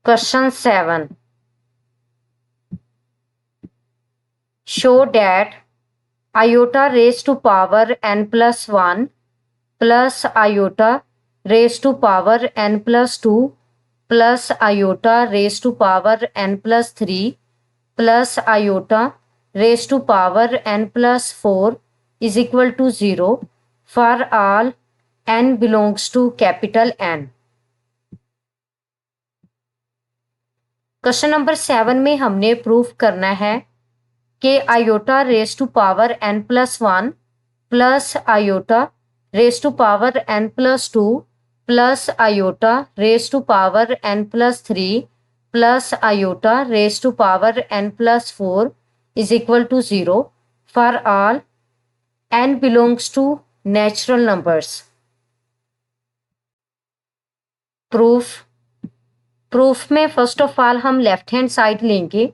Question 7. Show that iota raised to power n plus 1 plus iota raised to power n plus 2 plus iota raised to power n plus 3 plus iota raised to power n plus 4 is equal to 0 for all n belongs to capital N. Question number 7 में हमने proof करना है कि iota raise to power n plus 1 plus iota raise to power n plus 2 plus iota raise to power n plus 3 plus iota raise to power n plus 4 is equal to 0 for all n belongs to natural numbers. Proof में first of all हम left hand side लेंगे.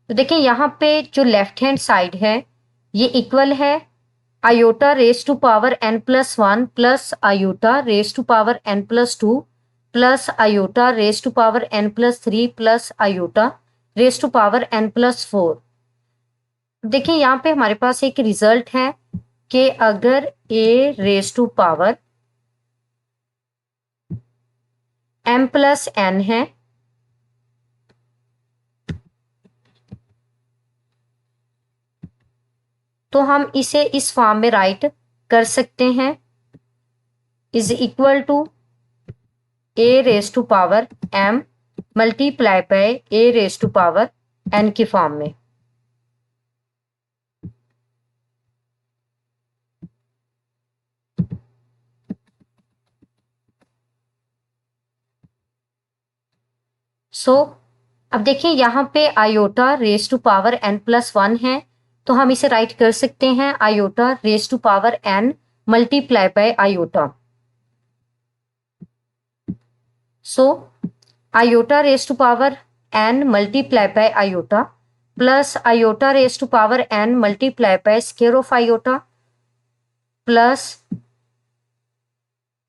तो देखिए यहाँ पे जो left hand side है ये इक्वल है iota raise to power n plus 1 plus iota raise to power n plus 2 plus iota raise to power n plus 3 plus iota raise to power n plus 4. देखिए यहाँ पे हमारे पास एक result है कि अगर a raise to power m plus n है तो हम इसे इस फॉर्म में राइट कर सकते हैं is equal to a raise to power m multiply by a raise to power n की फॉर्म में. अब देखिए यहाँ पे iota raise to power n plus 1 है तो हम इसे राइट कर सकते हैं iota raise to power n multiply by iota. Iota raise to power n multiply by iota plus iota raise to power n multiply by square of iota plus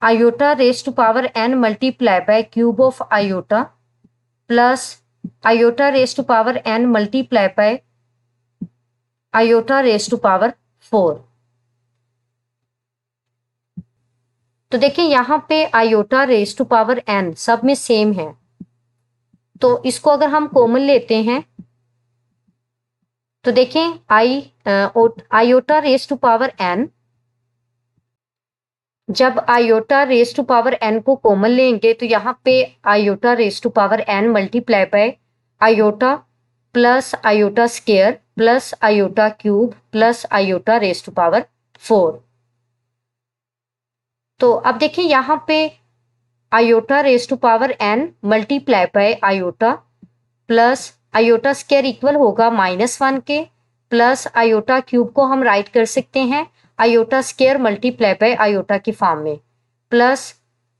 iota raise to power n multiply by cube of iota plus iota raise to power n multiply by iota raise to power 4. तो देखिए यहाँ पे iota raise to power n सब में same है तो इसको अगर हम कॉमन लेते हैं तो देखें iota raise to power n जब iota raise to power n को कॉमन लेंगे तो यहाँ पे iota raise to power n multiply by iota plus iota square plus iota cube plus iota raise to power 4. तो अब देखिए यहाँ पे iota raise to power n multiply by iota plus iota square equal होगा -1 के plus iota cube को हम right कर सकते हैं iota square multiply by iota की फॉर्म में plus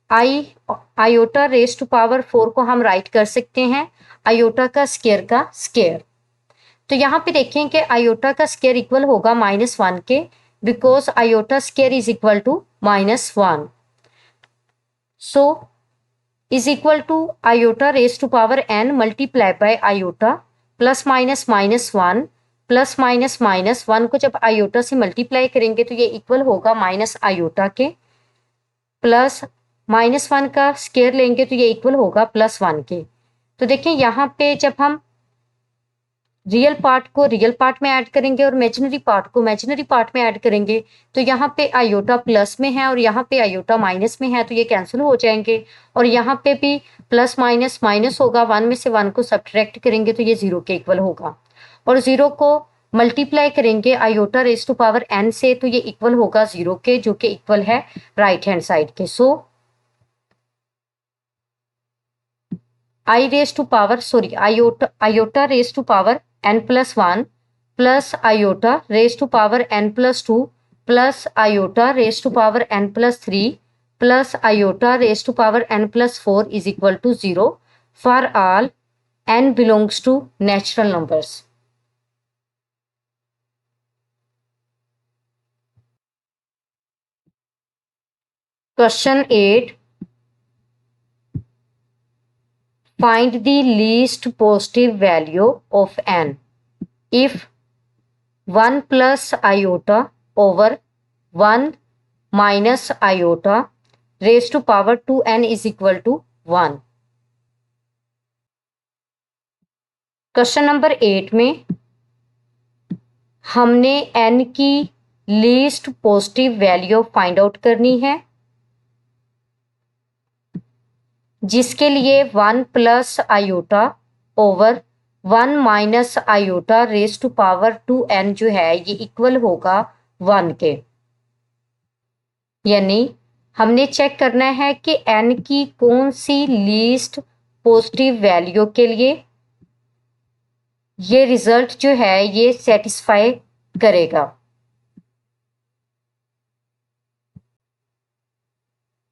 iota raise to power 4 को हम राइट कर सकते हैं आयोटा का स्क्वायर. तो यहाँ पे देखें कि आयोटा का स्क्वायर इक्वल होगा -1 के because iota square is equal to -1. So is equal to iota raise to power n multiply by iota plus -1 plus -1 को जब आयोटा से मल्टीप्लाई करेंगे तो ये इक्वल होगा माइनस आयोटा के प्लस -1 का स्क्वायर लेंगे तो ये इक्वल होगा +1 के. तो देखिए यहाँ पे जब हम रियल पार्ट को रियल पार्ट में ऐड करेंगे और इमेजिनरी पार्ट को इमेजिनरी पार्ट में ऐड करेंगे तो यहाँ पे आयोटा प्लस में है और यहाँ पे आयोटा माइनस में है तो ये कैंसिल हो जाएंगे और यहाँ पे भी प्लस माइनस माइनस होगा 1 में से 1 को सब्ट्रैक्ट करेंगे तो ये 0 के इक्वल होगा और 0 को मल्टीप्लाई करेंगे iota raise to power n से तो ये इक्वल होगा 0 के जो कि इक्वल है राइट हैंड साइड के. Iota raise to power n plus 1 plus iota raise to power n plus 2 plus iota raise to power n plus 3 plus iota raise to power n plus 4 is equal to 0 for all n belongs to natural numbers. Question 8. find the least positive value of n if 1 plus iota over 1 minus iota raised to power 2n is equal to 1। Question number 8 में हमने n की least positive value find out करनी है, जिसके लिए 1 plus iota over 1 minus iota raise to power 2n जो है ये इक्वल होगा 1 के। यानी हमने चेक करना है कि n की कौन सी लीस्ट पॉजिटिव वैल्यू के लिए ये रिजल्ट जो है ये सेटिस्फाई करेगा।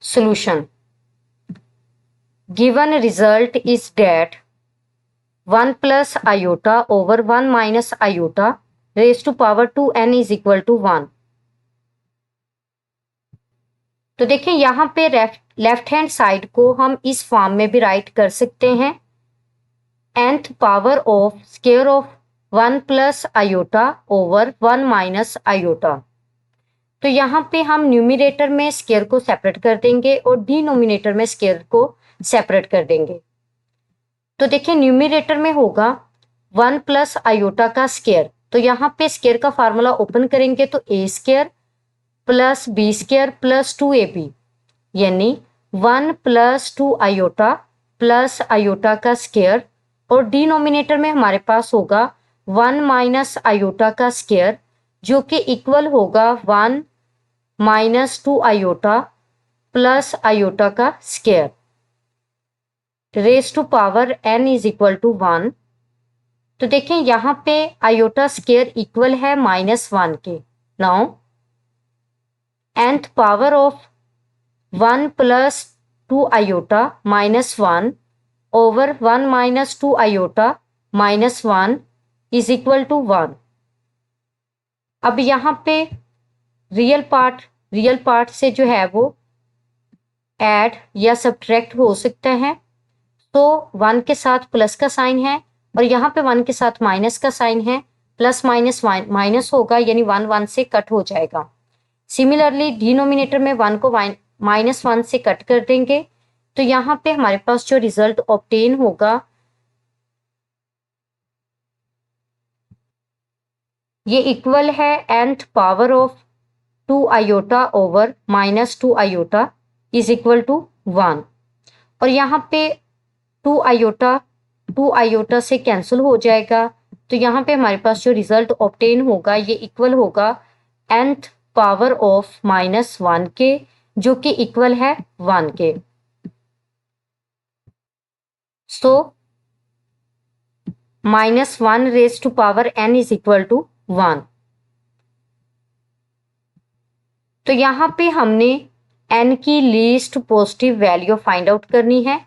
Solution given result is that 1 plus iota over 1 minus iota raise to power 2n is equal to 1। तो देखिए यहां पे लेफ्ट हैंड साइड को हम इस फॉर्म में भी राइट कर सकते हैं, nth power of square of 1 plus iota over 1 minus iota. तो यहाँ पे हम न्यूमिनेटर में स्क्वायर को सेपरेट कर देंगे और डिनोमिनेटर में स्क्वायर को सेपरेट कर देंगे। तो देखिए न्यूमिनेटर में होगा 1 प्लस आयोटा का स्क्वायर, तो यहाँ पे स्क्वायर का फार्मूला ओपन करेंगे तो a square plus b square plus 2ab, यानी 1 प्लस 2 आयोटा प्लस आयोटा का स्क्वायर, और डिनोमिनेटर में हमारे पास होगा 1 माइनस आयोटा का स्क्वायर जो कि इक्वल होगा 1 माइनस 2 आयोटा प्लस आयोटा का square raise to power n is equal to 1। तो देखें यहाँ पे आयोटा स्क्वायर इक्वल है -1 के। Now nth power of 1 plus 2 iota -1 over 1 minus 2 iota -1 is equal to 1। अब यहाँ पे रियल पार्ट से जो है वो ऐड या सब्ट्रैक्ट हो सकता है, तो 1 के साथ प्लस का साइन है और यहाँ पे 1 के साथ माइनस का साइन है, प्लस माइनस माइनस होगा यानी 1 1 से कट हो जाएगा। सिमिलरली डिनोमिनेटर में 1 को -1 से कट कर देंगे, तो यहाँ पे हमारे पास जो रिजल्ट ऑब्टेन होगा ये इक्वल है nth power of 2 iota over -2 iota is equal to 1। और यहाँ पे 2 आयोटा से कैंसिल हो जाएगा, तो यहाँ पे हमारे पास जो रिजल्ट ऑब्टेन होगा ये इक्वल होगा nth पावर ऑफ -1 के, जो कि इक्वल है 1 के। So -1 raise to power n is equal to 1। तो यहाँ पे हमने n की least positive value find out करनी है।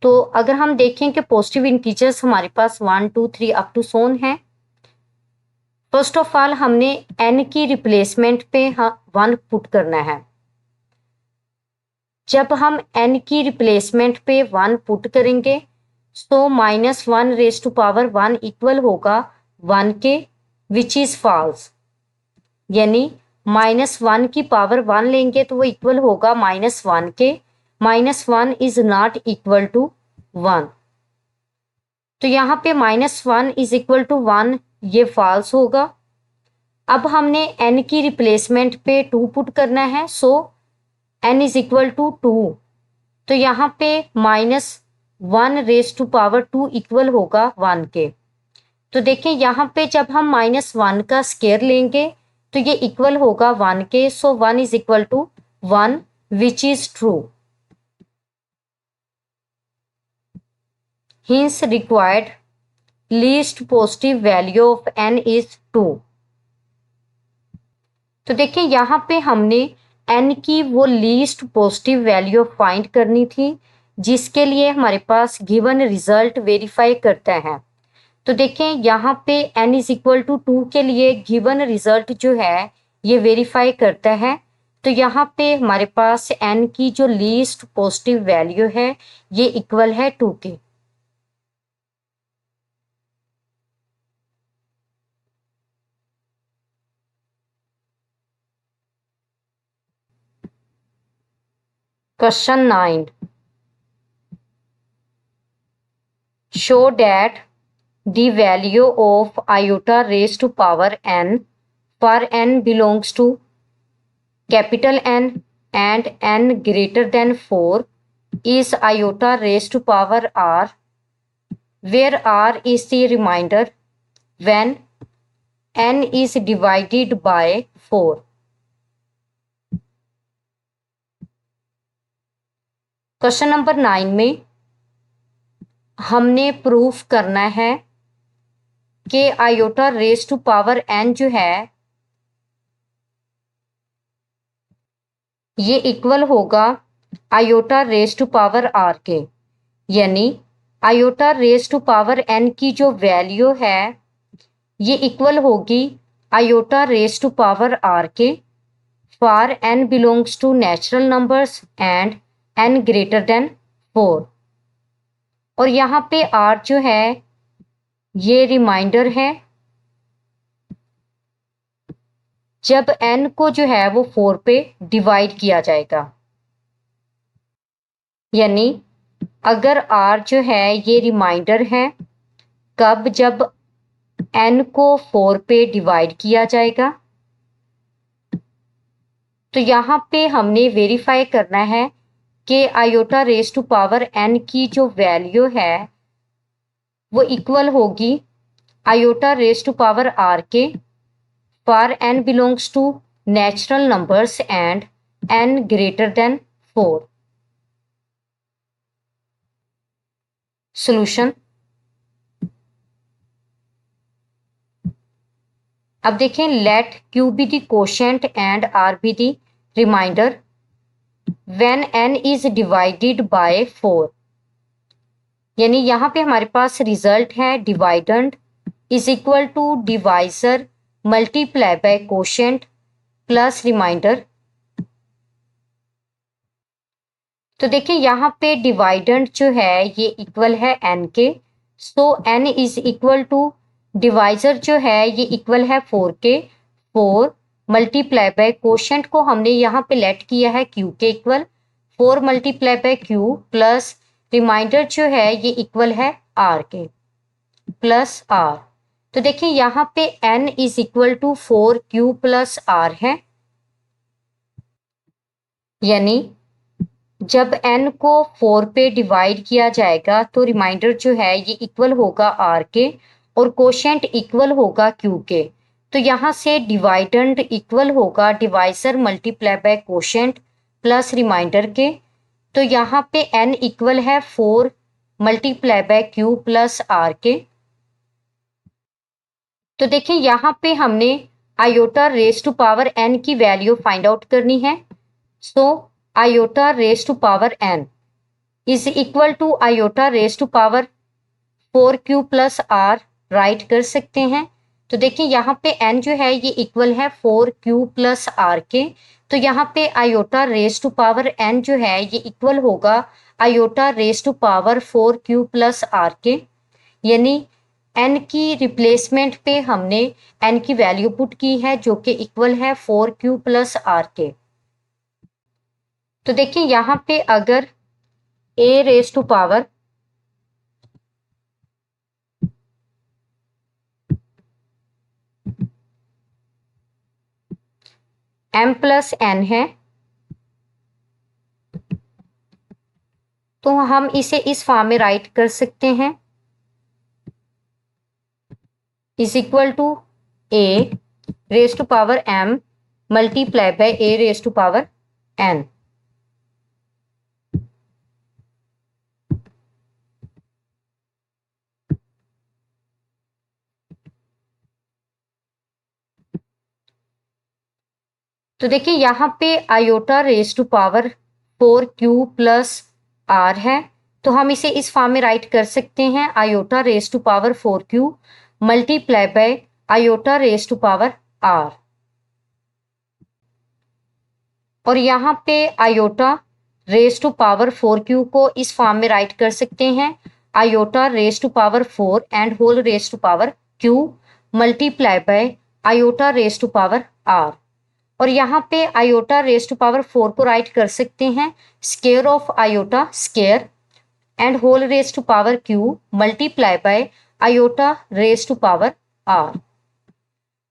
तो अगर हम देखें कि पॉजिटिव इंटीजर्स हमारे पास 1 2 3 अप टू सोन है, फर्स्ट ऑफ ऑल हमने n की रिप्लेसमेंट पे 1 पुट करना है। जब हम n की रिप्लेसमेंट पे 1 पुट करेंगे तो -1 रेज टू पावर 1 इक्वल होगा 1 के, विच इज फॉल्स। यानी -1 की पावर 1 लेंगे तो वो इक्वल होगा -1 के। -1 इज नॉट इक्वल टू 1, तो यहाँ पे -1 इज इक्वल टू 1 ये फॉल्स होगा। अब हमने n की रिप्लेसमेंट पे 2 पुट करना है, सो n इज इक्वल टू 2। तो यहाँ पे -1 रेज टू पावर 2 इक्वल होगा 1 के। तो देखें यहाँ पे जब हम -1 का स्क्वायर लेंगे तो ये इक्वल होगा 1 के, so 1 is equal to 1 which is true. Hence required least positive value of n is 2। तो देखिए यहाँ पे हमने n की वो लीस्ट पॉजिटिव वैल्यू फाइंड करनी थी, जिसके लिए हमारे पास गिवन रिजल्ट वेरीफाई करता है। तो देखें यहाँ पे n इज इक्वल टू 2 के लिए गिवन रिजल्ट जो है ये वेरीफाई करता है। तो यहाँ पे हमारे पास n की जो लीस्ट पॉजिटिव वैल्यू है ये इक्वल है 2 के। Question 9. Show that the value of iota raised to power n for n belongs to capital N and n greater than 4 is iota raised to power r, where r is the remainder when n is divided by 4. Question number 9 में हमने proof करना है कि iota raise to power n जो है ये equal होगा iota raise to power r के, यानी iota raise to power n की जो वैल्यू है ये इक्वल होगी iota raise to power r के for n belongs to natural numbers and n greater than 4। और यहाँ पे r जो है ये रिमाइंडर है जब n को जो है वो 4 पे डिवाइड किया जाएगा, यानी अगर r जो है ये रिमाइंडर है कब, जब n को 4 पे डिवाइड किया जाएगा। तो यहाँ पे हमने वेरीफाई करना है कि iota raise to power n की जो वैल्यू है वो इक्वल होगी iota raise to power r के for n belongs to natural numbers and n greater than 4। Solution. अब देखें, let q be the quotient and r be the remainder when n is divided by 4। यानी यहाँ पे हमारे पास result है dividend is equal to divisor multiply by quotient plus remainder. तो देखिए यहाँ पे डिवाइडेंड जो है ये इक्वल है n के, so n is equal to divisor जो है ये इक्वल है 4 के, 4 मल्टीप्लाई बाय कोशेंट को हमने यहाँ पे लेट किया है q के equal, 4 multiply by q plus remainder जो है ये इक्वल है r के प्लस r। तो देखिए यहाँ पे n is equal to 4q plus r है, यानी जब n को 4 पे डिवाइड किया जाएगा तो रिमाइंडर जो है ये इक्वल होगा r के और कोशेंट इक्वल होगा q के। तो यहाँ से डिवाइडेंड इक्वल होगा divisor multiply by quotient plus remainder के। तो यहाँ पे n इक्वल है 4 multiply by q plus r के। तो देखिए यहाँ पे हमने iota raise to power n की वैल्यू फाइंड आउट करनी है। So iota raise to power n is equal to iota raise to power 4q plus r right कर सकते हैं। तो देखिए यहाँ पे n जो है ये इक्वल है 4q प्लस r के। तो यहाँ पे iota raise to power n जो है ये इक्वल होगा iota raise to power 4q plus r के, यानी n की रिप्लेसमेंट पे हमने n की वैल्यू पुट की है जो कि इक्वल है 4q प्लस r के। तो देखिए यहाँ पे अगर a raise to power m plus n है तो हम इसे इस फॉर्म में राइट कर सकते हैं is equal to a raise to power m multiply by a raise to power n। तो देखिए यहाँ पे iota raise to power 4q plus r है तो हम इसे इस फॉर्म में राइट कर सकते हैं iota raise to power 4q multiply by iota raise to power r। और यहाँ पे iota raise to power 4q को इस फॉर्म में राइट कर सकते हैं iota raise to power 4 and whole raise to power q multiply by iota raise to power r। और यहाँ पे आयोटा रेज टू पावर 4 को राइट कर सकते हैं square of iota square and whole raise to power q multiply by iota raise to power r.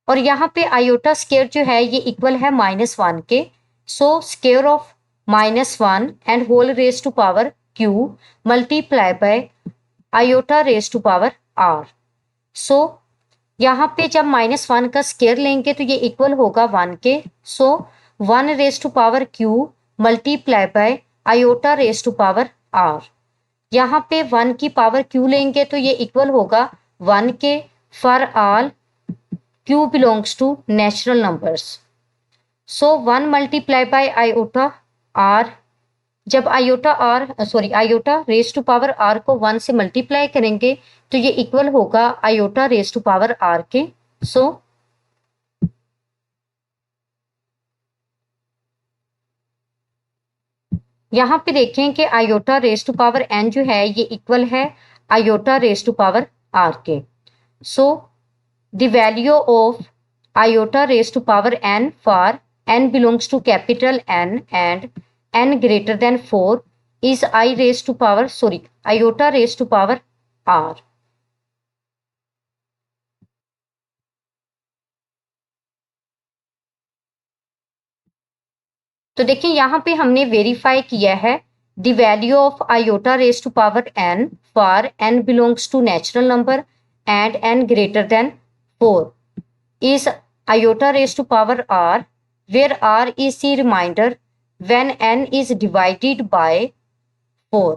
और यहाँ पे आयोटा स्क्वायर जो है ये इक्वल है -1 के, so square of -1 and whole raise to power q multiply by iota raise to power r. So यहाँ पे जब -1 का स्क्वायर लेंगे तो ये इक्वल होगा 1 के, so 1 raise to power q multiply by iota raise to power r. यहाँ पे 1 की पावर क्यू लेंगे तो ये इक्वल होगा 1 के for all q belongs to natural numbers. So 1 multiply by iota r, जब iota raise to power r को 1 से मल्टीप्लाई करेंगे तो ये इक्वल होगा iota raise to power r के। सो यहाँ पे देखें कि iota raise to power n जो है ये इक्वल है iota raise to power r के। So the value of iota raise to power n for N belongs to capital N and n greater than 4 is iota raised to power r। तो देखिए यहाँ पे हमने verify किया है the value of iota raise to power n for n belongs to natural number and n greater than 4 is iota raised to power r, where r is the remainder when n is divided by 4।